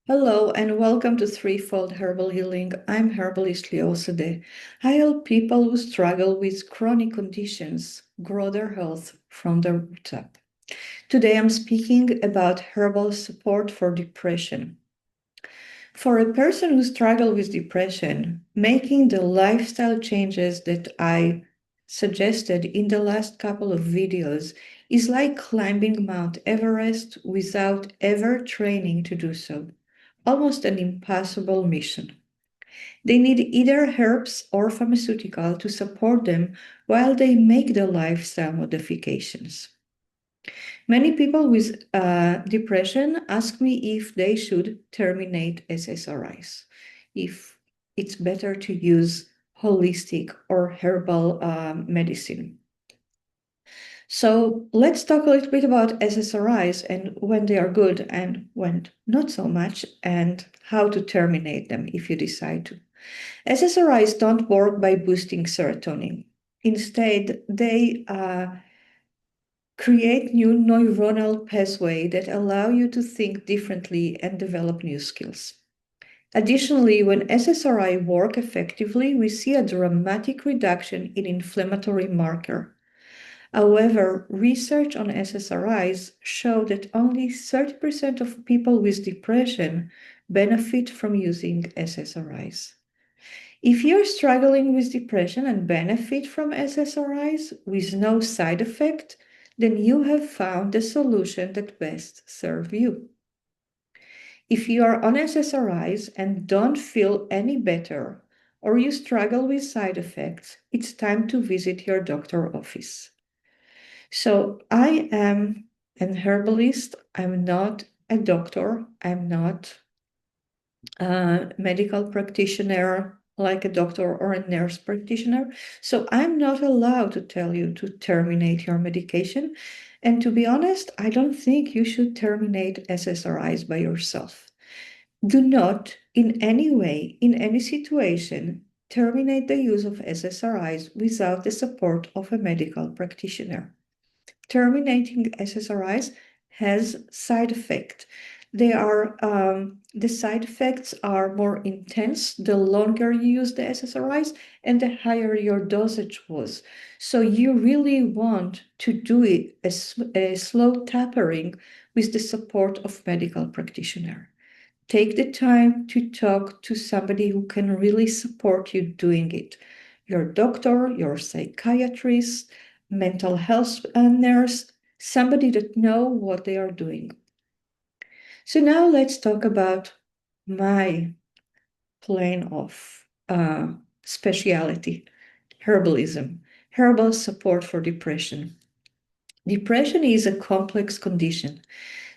Hello and welcome to Threefold Herbal Healing. I'm herbalist Liosade. I help people who struggle with chronic conditions grow their health from the root up. Today I'm speaking about herbal support for depression. For a person who struggles with depression, making the lifestyle changes that I suggested in the last couple of videos is like climbing Mount Everest without ever training to do so. Almost an impossible mission. They need either herbs or pharmaceutical to support them while they make the lifestyle modifications. Many people with depression ask me if they should terminate SSRIs, if it's better to use holistic or herbal medicine. So let's talk a little bit about SSRIs and when they are good and when not so much, and how to terminate them if you decide to. SSRIs don't work by boosting serotonin. Instead, they create new neuronal pathways that allow you to think differently and develop new skills. Additionally, when SSRI work effectively, we see a dramatic reduction in inflammatory marker. However, research on SSRIs show that only 30% of people with depression benefit from using SSRIs. If you're struggling with depression and benefit from SSRIs with no side effect, then you have found the solution that best serves you. If you are on SSRIs and don't feel any better, or you struggle with side effects, it's time to visit your doctor office. So I am an herbalist. I'm not a doctor. I'm not a medical practitioner like a doctor or a nurse practitioner. So I'm not allowed to tell you to terminate your medication. And to be honest, I don't think you should terminate SSRIs by yourself. Do not, in any way, in any situation, terminate the use of SSRIs without the support of a medical practitioner. Terminating SSRIs has side effects. The side effects are more intense the longer you use the SSRIs and the higher your dosage was. So you really want to do it a slow tapering with the support of medical practitioner. Take the time to talk to somebody who can really support you doing it. Your doctor, your psychiatrist, mental health nurse, somebody that know what they are doing. So now let's talk about my plane of speciality, herbalism, herbal support for depression. Depression is a complex condition.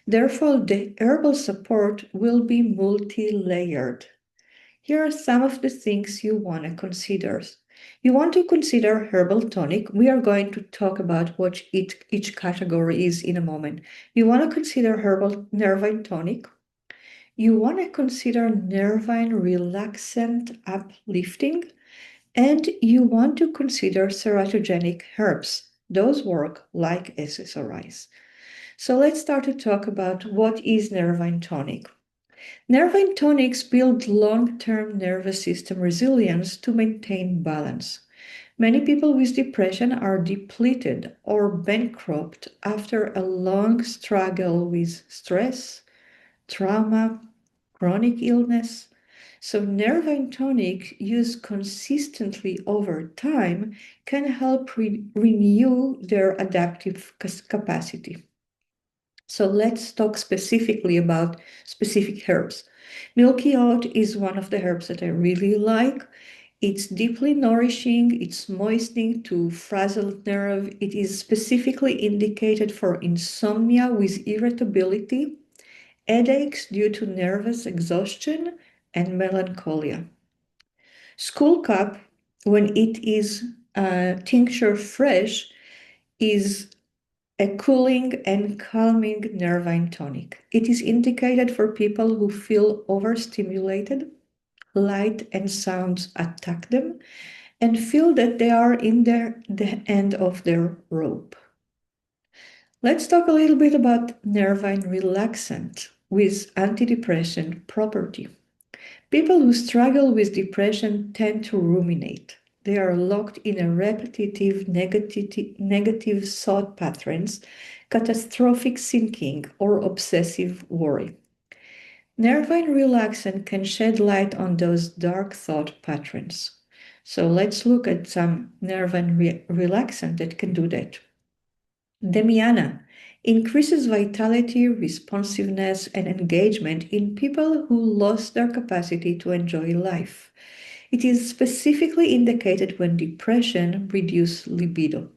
Therefore, the herbal support will be multi-layered. Here are some of the things you want to consider. You want to consider herbal tonic. We are going to talk about what each category is in a moment. You want to consider herbal nervine tonic. You want to consider nervine relaxant uplifting. And you want to consider teratogenic herbs. Those work like SSRIs. So let's start to talk about what is nervine tonic. Nervine tonics build long-term nervous system resilience to maintain balance. Many people with depression are depleted or bankrupt after a long struggle with stress, trauma, chronic illness. So nervine tonic used consistently over time can help renew their adaptive capacity. So let's talk specifically about specific herbs. Milky oat is one of the herbs that I really like. It's deeply nourishing, it's moistening to frazzled nerve. It is specifically indicated for insomnia with irritability, headaches due to nervous exhaustion, and melancholia. Skullcap, when it is tincture fresh, is a cooling and calming nervine tonic. It is indicated for people who feel overstimulated, light and sounds attack them, and feel that they are in the end of their rope. Let's talk a little bit about nervine relaxant. with antidepressant property. People who struggle with depression tend to ruminate. They are locked in a repetitive negative thought patterns, catastrophic thinking, or obsessive worry. Nervine relaxant can shed light on those dark thought patterns. So let's look at some nervine relaxant that can do that. Demiana increases vitality, responsiveness, and engagement in people who lost their capacity to enjoy life. It is specifically indicated when depression reduces libido.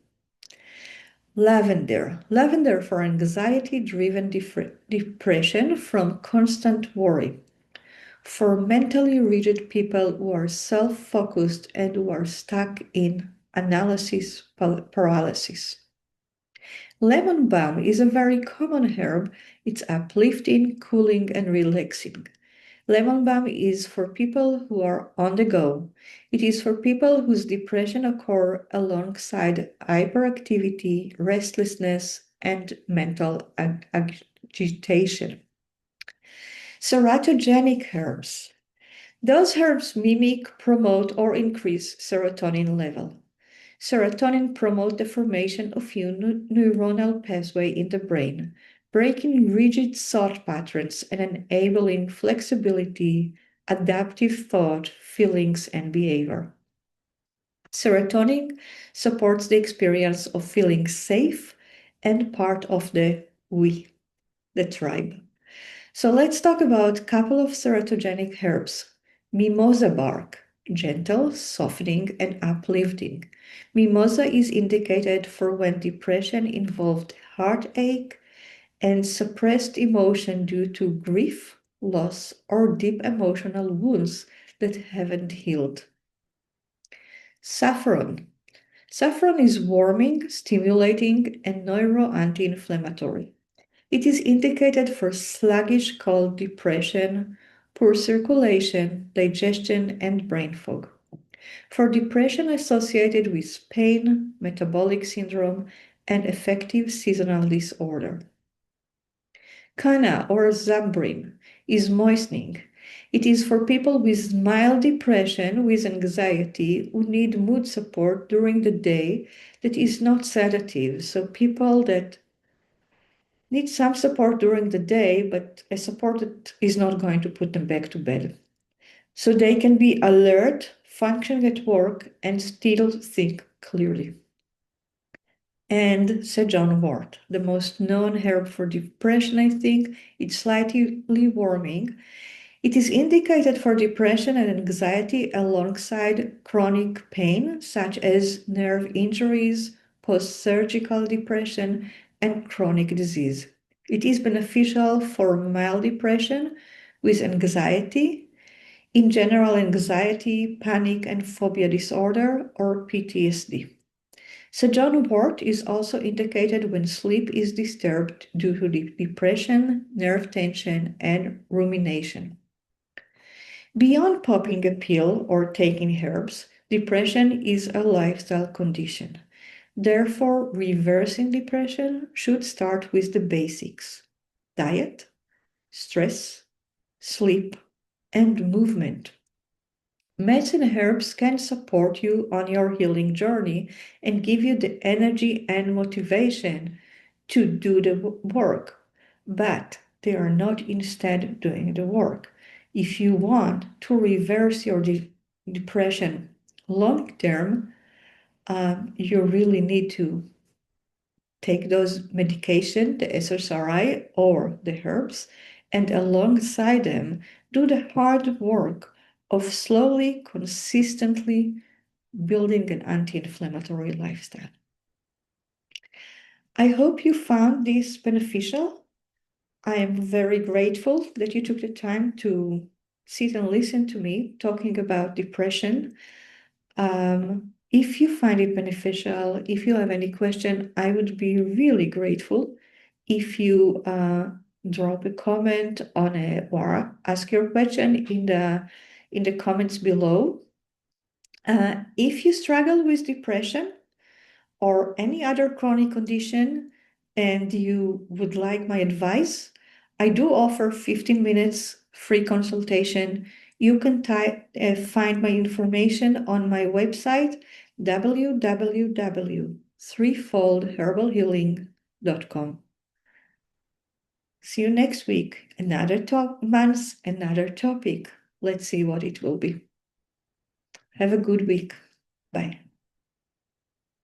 Lavender for anxiety-driven depression from constant worry. For mentally rigid people who are self-focused and who are stuck in analysis paralysis. Lemon balm is a very common herb. It's uplifting, cooling, and relaxing. Lemon balm is for people who are on the go. It is for people whose depression occur alongside hyperactivity, restlessness, and mental agitation. Serotogenic herbs. Those herbs mimic, promote, or increase serotonin level. Serotonin promotes the formation of new neuronal pathway in the brain, breaking rigid thought patterns and enabling flexibility, adaptive thought, feelings, and behavior. Serotonin supports the experience of feeling safe and part of the we, the tribe. So let's talk about a couple of serotogenic herbs. Mimosa bark, gentle, softening, and uplifting. Mimosa is indicated for when depression involved heartache and suppressed emotion due to grief, loss, or deep emotional wounds that haven't healed. Saffron. Saffron is warming, stimulating, and neuro-anti-inflammatory. It is indicated for sluggish cold depression, poor circulation, digestion, and brain fog. For depression associated with pain, metabolic syndrome, and affective seasonal disorder. Canna or Zambrin is moistening. It is for people with mild depression, with anxiety, who need mood support during the day that is not sedative. So people that need some support during the day, but a support that is not going to put them back to bed. So they can be alert, functioning at work, and still think clearly. And Sejong the most known herb for depression, I think. It's slightly warming. It is indicated for depression and anxiety alongside chronic pain, such as nerve injuries, post-surgical depression, and chronic disease. It is beneficial for mild depression with anxiety, in general anxiety, panic, and phobia disorder, or PTSD. Sejong wort is also indicated when sleep is disturbed due to depression, nerve tension, and rumination. Beyond popping a pill or taking herbs, depression is a lifestyle condition. Therefore, reversing depression should start with the basics: diet, stress, sleep, and movement. Medicine herbs can support you on your healing journey and give you the energy and motivation to do the work, but they are not instead doing the work. If you want to reverse your depression long term, you really need to take those medication, the SSRI or the herbs, and alongside them, do the hard work of slowly, consistently building an anti-inflammatory lifestyle. I hope you found this beneficial. I am very grateful that you took the time to sit and listen to me talking about depression. If you find it beneficial, if you have any question, I would be really grateful if you drop a comment on or ask your question in the comments below. If you struggle with depression or any other chronic condition and you would like my advice, I do offer 15 minutes free consultation. You can find my information on my website, www.threefoldherbalhealing.com. See you next week. Another month, another topic. Let's see what it will be. Have a good week. Bye.